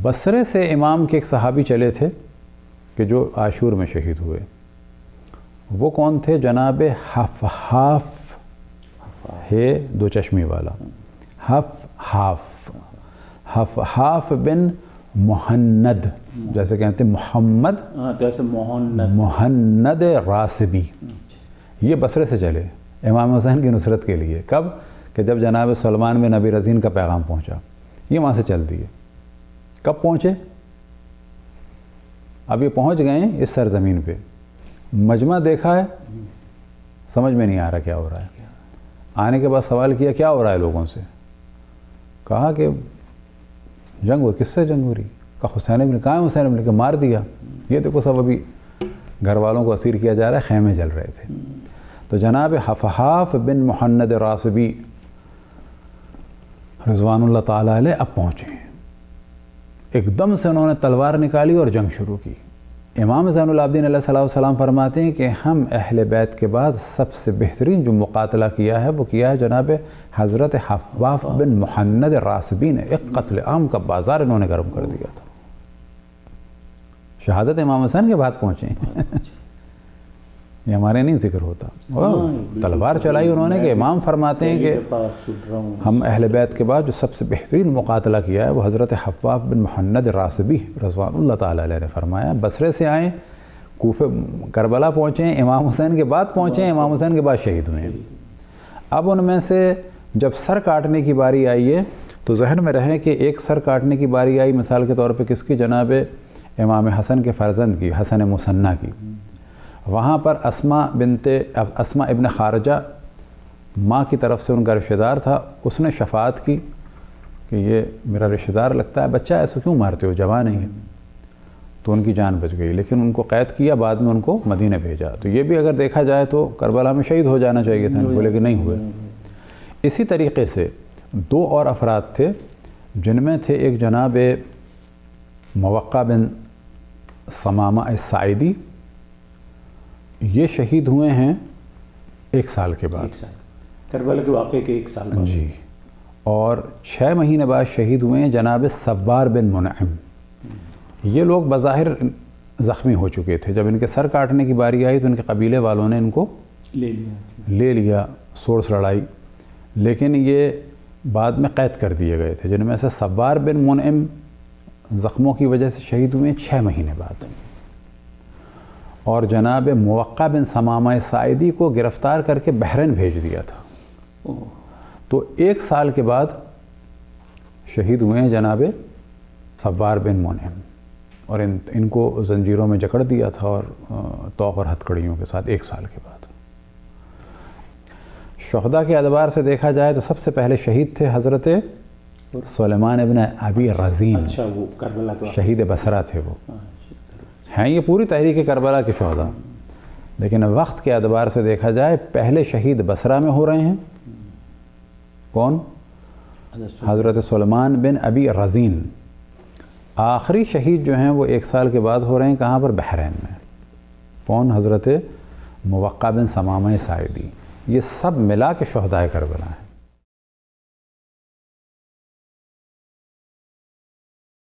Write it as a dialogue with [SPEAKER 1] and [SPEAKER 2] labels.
[SPEAKER 1] بصرے سے امام کے ایک صحابی چلے تھے کہ جو عاشور میں شہید ہوئے. وہ کون تھے؟ جناب حفحاف ہے دو چشمی والا، حفحاف بن مہند، جیسے کہتے ہیں محمد مہند راسبی. یہ بصرے سے چلے امام حسین کی نصرت کے لیے. کب؟ کہ جب جناب سلمان بن ابی رزین کا پیغام پہنچا. یہ وہاں سے چل دیے. کب پہنچے؟ اب یہ پہنچ گئے ہیں اس سرزمین پہ. مجمع دیکھا ہے، سمجھ میں نہیں آ رہا کیا ہو رہا ہے. آنے کے بعد سوال کیا کیا ہو رہا ہے لوگوں سے. کہا کہ جنگ ہو. کس سے جنگ ہو رہی؟ کہا حسین ابن. کہاں ہے حسین ابن؟ کہ مار دیا. یہ دیکھو سب ابھی گھر والوں کو اسیر کیا جا رہا ہے، خیمے جل رہے تھے. تو جناب حفحاف بن مہند راسبی رضوان اللہ تعالیٰ علیہ اب پہنچے ہیں. ایک دم سے انہوں نے تلوار نکالی اور جنگ شروع کی. امام زین العابدین علیہ الصلوۃ والسلام فرماتے ہیں کہ ہم اہل بیت کے بعد سب سے بہترین جو مقاتلہ کیا ہے وہ کیا ہے جناب حضرت حفحاف بن مہند راسبی نے. ایک قتل عام کا بازار انہوں نے گرم کر دیا تھا. شہادت امام حسین کے بعد پہنچے ہیں. یہ ہمارے نہیں ذکر ہوتا. تلوار چلائی انہوں نے کہ امام فرماتے ہیں کہ ہم اہل بیت کے بعد جو سب سے بہترین مقاتلہ کیا ہے وہ حضرت حفحاف بن مہند راسبی رضوان اللہ تعالیٰ علیہ نے فرمایا. بصرے سے آئیں، کوفہ کربلا پہنچے ہیں، امام حسین کے بعد پہنچے ہیں، امام حسین کے بعد شہید ہوئے ہیں. اب ان میں سے جب سر کاٹنے کی باری آئی ہے تو ذہن میں رہے کہ ایک سر کاٹنے کی باری آئی مثال کے طور پہ کس کی؟ جناب امام حسن کے فرزند کی، حسن مثنی کی. وہاں پر اسماء ابن خارجہ ماں کی طرف سے ان کا رشتہ دار تھا. اس نے شفاعت کی کہ یہ میرا رشتہ دار لگتا ہے، بچہ ایسا کیوں مارتے ہو، جوان نہیں ہے. تو ان کی جان بچ گئی، لیکن ان کو قید کیا، بعد میں ان کو مدینہ بھیجا. تو یہ بھی اگر دیکھا جائے تو کربلا میں شہید ہو جانا چاہیے تھا ان کو، لیکن نہیں ہوئے. اسی طریقے سے دو اور افراد تھے جن میں تھے ایک جناب موقع بن ثمامہ الساعدی. یہ شہید ہوئے ہیں 1 سال کے بعد،
[SPEAKER 2] کربلا کے واقعے کے 1 سال بعد.
[SPEAKER 1] جی. اور 6 مہینے بعد شہید ہوئے ہیں جناب سوار بن منعم. یہ لوگ بظاہر زخمی ہو چکے تھے. جب ان کے سر کاٹنے کی باری آئی تو ان کے قبیلے والوں نے ان کو لے لیا، سورس لڑائی. لیکن یہ بعد میں قید کر دیے گئے تھے. جن میں سے سوار بن منعم زخموں کی وجہ سے شہید ہوئے 6 مہینے بعد. اور جناب موقع بن ثمامہ ساعدی کو گرفتار کر کے بحرین بھیج دیا تھا. تو 1 سال کے بعد شہید ہوئے ہیں جناب سوار بن منعم. اور ان کو زنجیروں میں جکڑ دیا تھا اور طوق اور ہتھکڑیوں کے ساتھ 1 سال کے بعد. شہداء کے اعتبار سے دیکھا جائے تو سب سے پہلے شہید تھے حضرت سلیمان ابن ابی رزین. شہید بصرہ تھے. وہ ہیں یہ پوری تحریک کربلا کے شہداء، لیکن وقت کے اعتبار سے دیکھا جائے پہلے شہید بصرہ میں ہو رہے ہیں. کون؟ حضرت سلیمان بن ابی رزین. آخری شہید جو ہیں وہ 1 سال کے بعد ہو رہے ہیں کہاں پر؟ بحرین میں. کون؟ حضرت موقع بن ثمامہ ساعدی. یہ سب ملا کے شہداء کربلا ہیں.